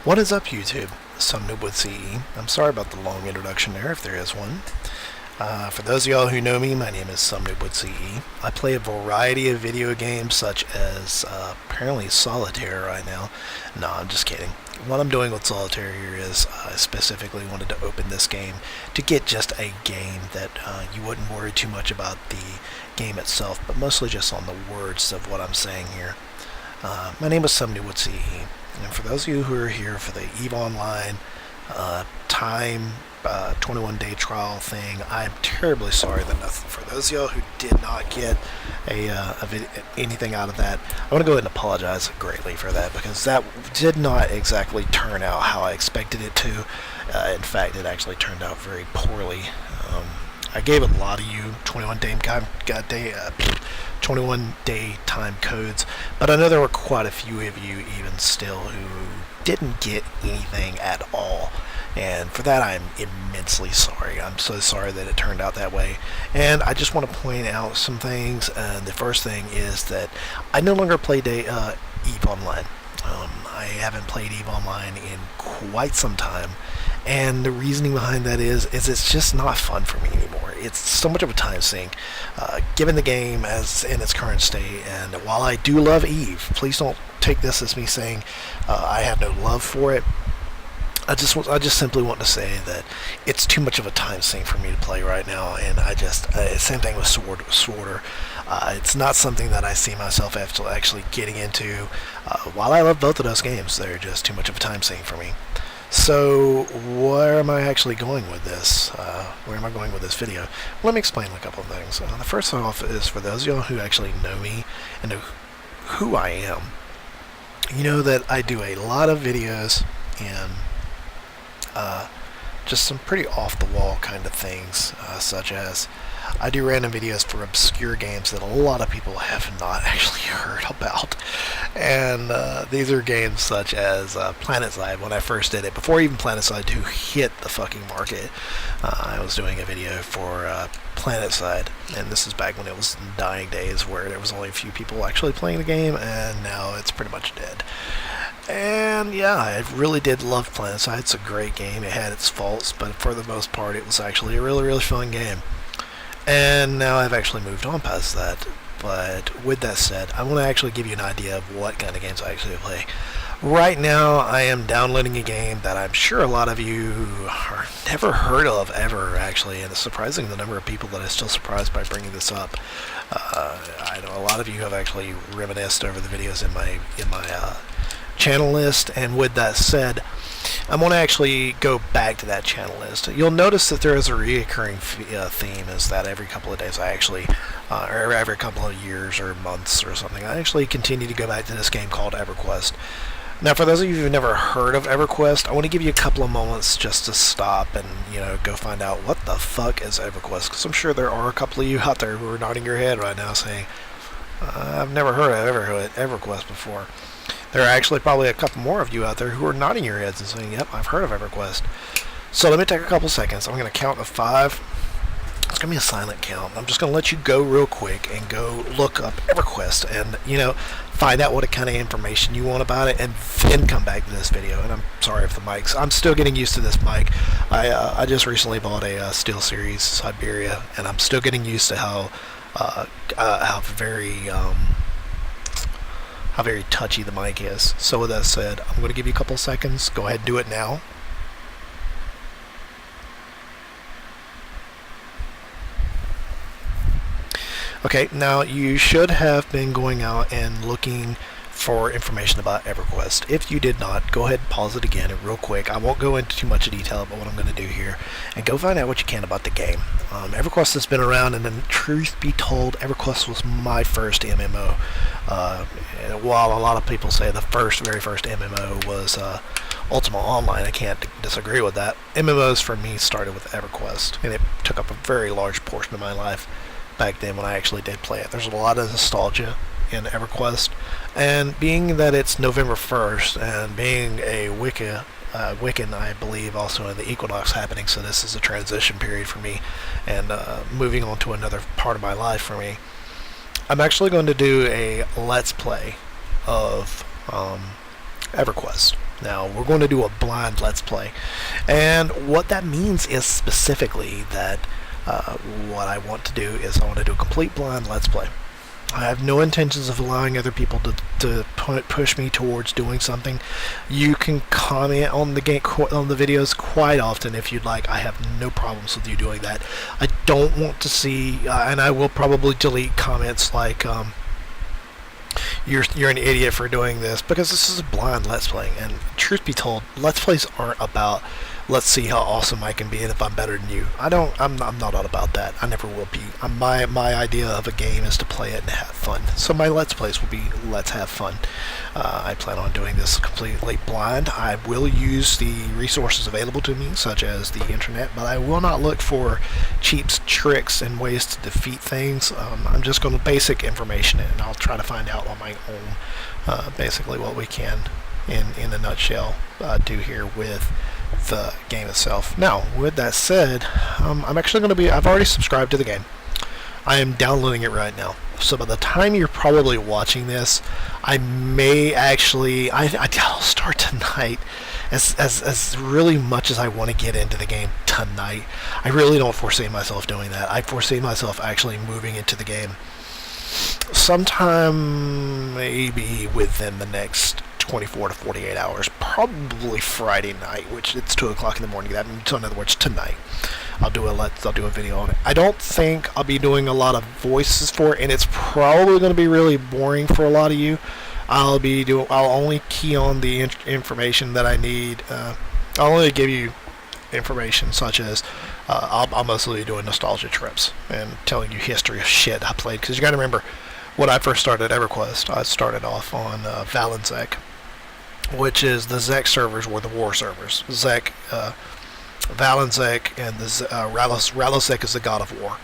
What is up, YouTube? SomeNoobWithCE. I'm sorry about the long introduction there, if there is one. For those of y'all who know me, my name is SomeNoobWithCE. I play a variety of video games, such as apparently solitaire right now. No, I'm just kidding. What I'm doing with solitaire here is I specifically wanted to open this game to get just a game that you wouldn't worry too much about the game itself, but mostly just on the words of what I'm saying here. My name is SomeNoobWithCE. And for those of you who are here for the EVE Online time 21-day trial thing, I'm terribly sorry that for those of y'all who did not get anything out of that, I want to go ahead and apologize greatly for that, because that did not exactly turn out how I expected it to. In fact, it actually turned out very poorly. I gave a lot of you 21-day time codes, but I know there were quite a few of you even still who didn't get anything at all, and for that I'm immensely sorry. I'm so sorry that it turned out that way, and I just want to point out some things. And the first thing is that I no longer play EVE Online. I haven't played EVE Online in quite some time, and the reasoning behind that is it's just not fun for me anymore. It's so much of a time sink, given the game as in its current state. And while I do love EVE, please don't take this as me saying I have no love for it. I just simply want to say that it's too much of a time sink for me to play right now, and same thing with Sworder. It's not something that I see myself actually getting into. While I love both of those games, they're just too much of a time sink for me. So where am I actually going with this? Where am I going with this video? Let me explain a couple of things. The first off is, for those of y'all who actually know me and know who I am, you know that I do a lot of videos and just some pretty off-the-wall kind of things, such as I do random videos for obscure games that a lot of people have not actually heard about. And these are games such as PlanetSide. When I first did it, before even PlanetSide 2 hit the fucking market, I was doing a video for PlanetSide, and this is back when it was in dying days, where there was only a few people actually playing the game, and now it's pretty much dead. And yeah, I really did love PlanetSide. It's a great game. It had its faults, but for the most part it was actually a really, really fun game. And now I've actually moved on past that. But with that said, I want to actually give you an idea of what kind of games I actually play. Right now I am downloading a game that I'm sure a lot of you are never heard of ever, actually, and it's surprising the number of people that are still surprised by bringing this up. I know a lot of you have actually reminisced over the videos in my channel list, and with that said, I'm going to actually go back to that channel list. You'll notice that there is a reoccurring theme, is that every couple of days I actually, or every couple of years or months or something, I actually continue to go back to this game called Everquest. Now, for those of you who've never heard of Everquest, I want to give you a couple of moments just to stop and, go find out what the fuck is Everquest, because I'm sure there are a couple of you out there who are nodding your head right now saying, I've never heard of Everquest before. There are actually probably a couple more of you out there who are nodding your heads and saying, yep, I've heard of Everquest. So let me take a couple seconds. I'm going to count to 5. It's going to be a silent count. I'm just going to let you go real quick and go look up Everquest and, find out what kind of information you want about it, and then come back to this video. And I'm sorry if the mics, I'm still getting used to this mic. I just recently bought a SteelSeries Siberia, and I'm still getting used to how very touchy the mic is. So with that said, I'm going to give you a couple seconds. Go ahead and do it now. Okay, now you should have been going out and looking for information about Everquest. If you did not, go ahead and pause it again and real quick. I won't go into too much detail about what I'm going to do here, and go find out what you can about the game. Everquest has been around, and then truth be told, Everquest was my first MMO. While a lot of people say the very first MMO was Ultima Online, I can't disagree with that. MMOs for me started with Everquest, and it took up a very large portion of my life back then when I actually did play it. There's a lot of nostalgia in Everquest, and being that it's November 1st, and being a Wiccan, I believe, also in the equinox happening, so this is a transition period for me, and moving on to another part of my life for me, I'm actually going to do a Let's Play of EverQuest. Now, we're going to do a blind Let's Play. And what that means is specifically that what I want to do is I want to do a complete blind Let's Play. I have no intentions of allowing other people to push me towards doing something. You can comment on the videos quite often if you'd like. I have no problems with you doing that. I don't want to see, and I will probably delete comments like, you're an idiot for doing this, because this is a blind Let's Play, and truth be told, Let's Plays aren't about let's see how awesome I can be and if I'm better than you. I'm not all about that. I never will be. My idea of a game is to play it and have fun. So my Let's Plays will be let's have fun. I plan on doing this completely blind. I will use the resources available to me, such as the internet, but I will not look for cheap tricks and ways to defeat things. I'm just going to basic information and I'll try to find out on my own basically what we can in a nutshell do here with the game itself. Now, with that said, I'm actually going to be, I've already subscribed to the game. I am downloading it right now. So by the time you're probably watching this, I may actually, I'll start tonight. As really much as I want to get into the game tonight, I really don't foresee myself doing that. I foresee myself actually moving into the game sometime maybe within the next 24 to 48 hours, probably Friday night, which it's 2 o'clock in the morning. That means, in other words, tonight. I'll do a video on it. I don't think I'll be doing a lot of voices for it, and it's probably going to be really boring for a lot of you. I'll only key on the information that I need. I'll only give you information such as I'll mostly be doing nostalgia trips and telling you history of shit I played, because you got to remember, when I first started Everquest, I started off on Valenczek, which is the Zek servers were the war servers. Zek, Valenczek, and the Ralosek is the god of war,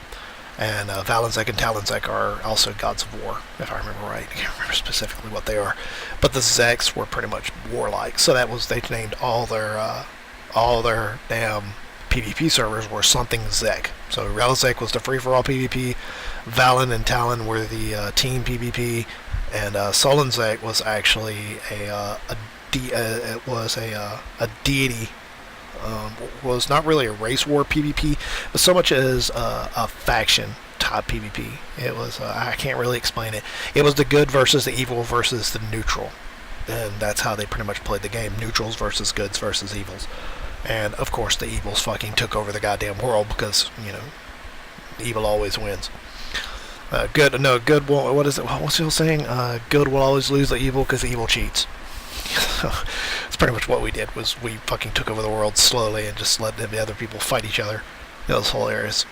and Valenczek and Talonzek are also gods of war, if I remember right. I can't remember specifically what they are, but the Zeks were pretty much warlike. So that was, they named all their damn PvP servers were something Zek. So Ralosek was the free-for-all PvP, Valen and Talon were the team PvP, and Solitaire was actually a deity. Was not really a race war PvP, but so much as a faction type PvP. It was I can't really explain it. It was the good versus the evil versus the neutral, and that's how they pretty much played the game: neutrals versus goods versus evils. And of course, the evils fucking took over the goddamn world, because evil always wins. Good will, what is it? What's the old saying? Good will always lose the evil because evil cheats. That's pretty much what we did. Was we fucking took over the world slowly and just let the other people fight each other. It was hilarious.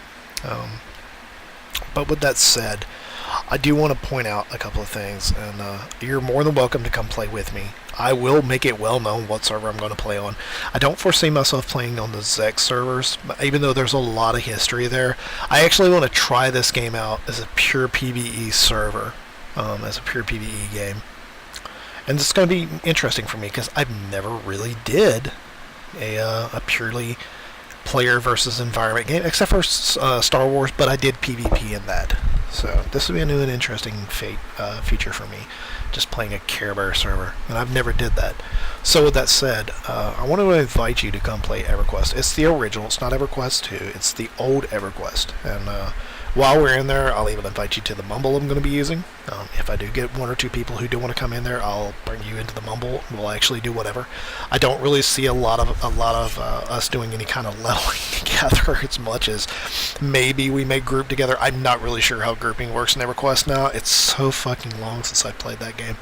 But with that said, I do want to point out a couple of things, and you're more than welcome to come play with me. I will make it well known what server I'm going to play on. I don't foresee myself playing on the Zek servers, even though there's a lot of history there. I actually want to try this game out as a pure PvE server, as a pure PvE game. And it's going to be interesting for me, because I've never really did a purely player versus environment game, except for Star Wars, but I did PvP in that. So this will be a new and interesting feature for me, just playing a Care Bear server, and I've never did that. So with that said, I want to invite you to come play Everquest. It's the original, it's not Everquest 2, it's the old Everquest, and while we're in there, I'll even invite you to the Mumble I'm going to be using. If I do get one or two people who do want to come in there, I'll bring you into the Mumble. We'll actually do whatever. I don't really see a lot of us doing any kind of leveling together, as much as maybe we may group together. I'm not really sure how grouping works in EverQuest now. It's so fucking long since I played that game.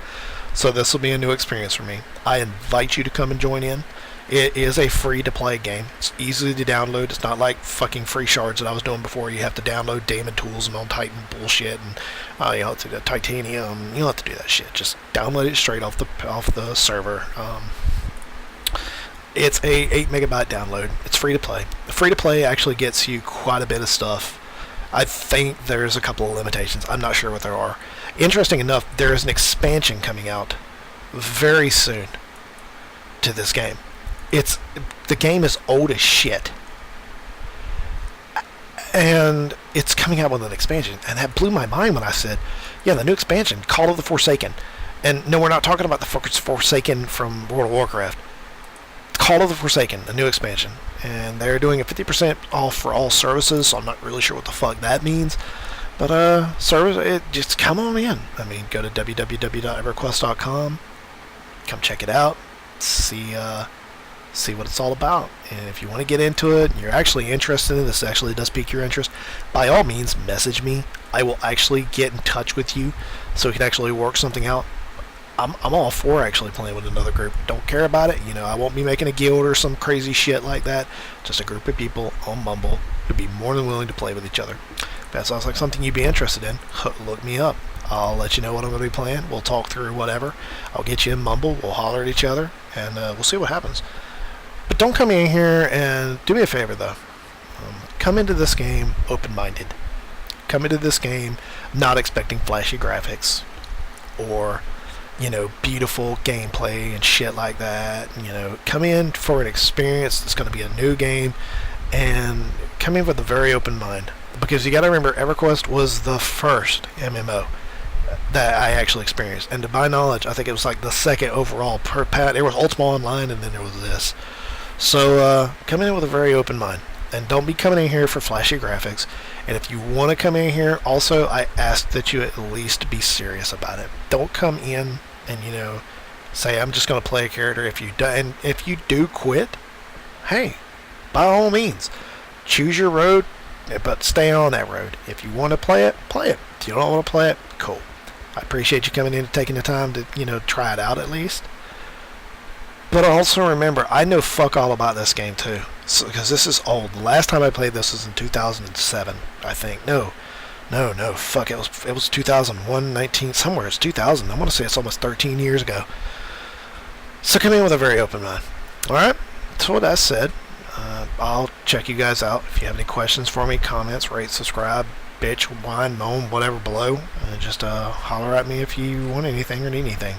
So this will be a new experience for me. I invite you to come and join in. It is a free-to-play game. It's easy to download. It's not like fucking free shards that I was doing before. You have to download daemon tools and on Titan bullshit, and you have to do titanium. You don't have to do that shit. Just download it straight off the server. It's a 8 megabyte download. It's free to play. The free to play actually gets you quite a bit of stuff. I think there's a couple of limitations. I'm not sure what there are. Interesting enough, there is an expansion coming out very soon to this game. The game is old as shit, and it's coming out with an expansion, and that blew my mind when I said, yeah, the new expansion, Call of the Forsaken. And no, we're not talking about the Forsaken from World of Warcraft. Call of the Forsaken, a new expansion, and they're doing a 50% off for all services. So I'm not really sure what the fuck that means, but just come on in. I mean, go to www.everquest.com, come check it out, see what it's all about. And if you want to get into it, and you're actually interested in this, actually does pique your interest, by all means, message me. I will actually get in touch with you so we can actually work something out. I'm all for actually playing with another group. Don't care about it. I won't be making a guild or some crazy shit like that. Just a group of people on Mumble who'd be more than willing to play with each other. If that sounds like something you'd be interested in, look me up. I'll let you know what I'm going to be playing. We'll talk through whatever. I'll get you in Mumble. We'll holler at each other, and we'll see what happens. But don't come in here, and do me a favor, though. Come into this game open-minded. Come into this game not expecting flashy graphics or beautiful gameplay and shit like that. Come in for an experience that's going to be a new game, and come in with a very open mind. Because you got to remember, Everquest was the first MMO that I actually experienced, and to my knowledge, I think it was like the second overall per pat. There was Ultima Online, and then there was this. So come in with a very open mind, and don't be coming in here for flashy graphics. And if you want to come in here, also, I ask that you at least be serious about it. Don't come in and say I'm just going to play a character. If you do quit, hey, by all means, choose your road, but stay on that road. If you want to play it, play it. If you don't want to play it, cool. I appreciate you coming in and taking the time to try it out at least. But also remember, I know fuck all about this game too, because this is old. The last time I played this was in 2007, I think. No, fuck, it was 2001, 19, somewhere it's 2000. I want to say it's almost 13 years ago. So come in with a very open mind. Alright, so with that said, I'll check you guys out. If you have any questions for me, comments, rate, subscribe, bitch, whine, moan, whatever below, just holler at me if you want anything or need anything.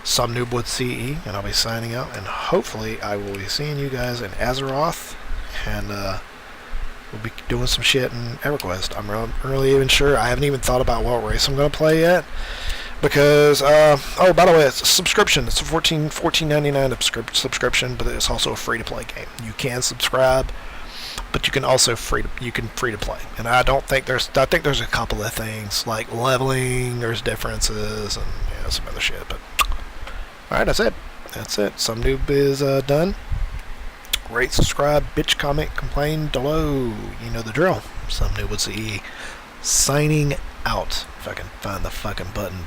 SomeNoobWithCE, and I'll be signing out, and hopefully I will be seeing you guys in Azeroth, and we'll be doing some shit in Everquest. I'm really even sure. I haven't even thought about what race I'm going to play yet, because oh, by the way, it's a subscription. It's a $14.99 subscription, but it's also a free-to-play game. You can subscribe, but you can also free to play. And I think there's a couple of things like leveling. There's differences and some other shit, but. Alright, that's it. Some noob is done. Rate, subscribe, bitch, comment, complain below. You know the drill. SomeNoobWithCE signing out. If I can find the fucking button.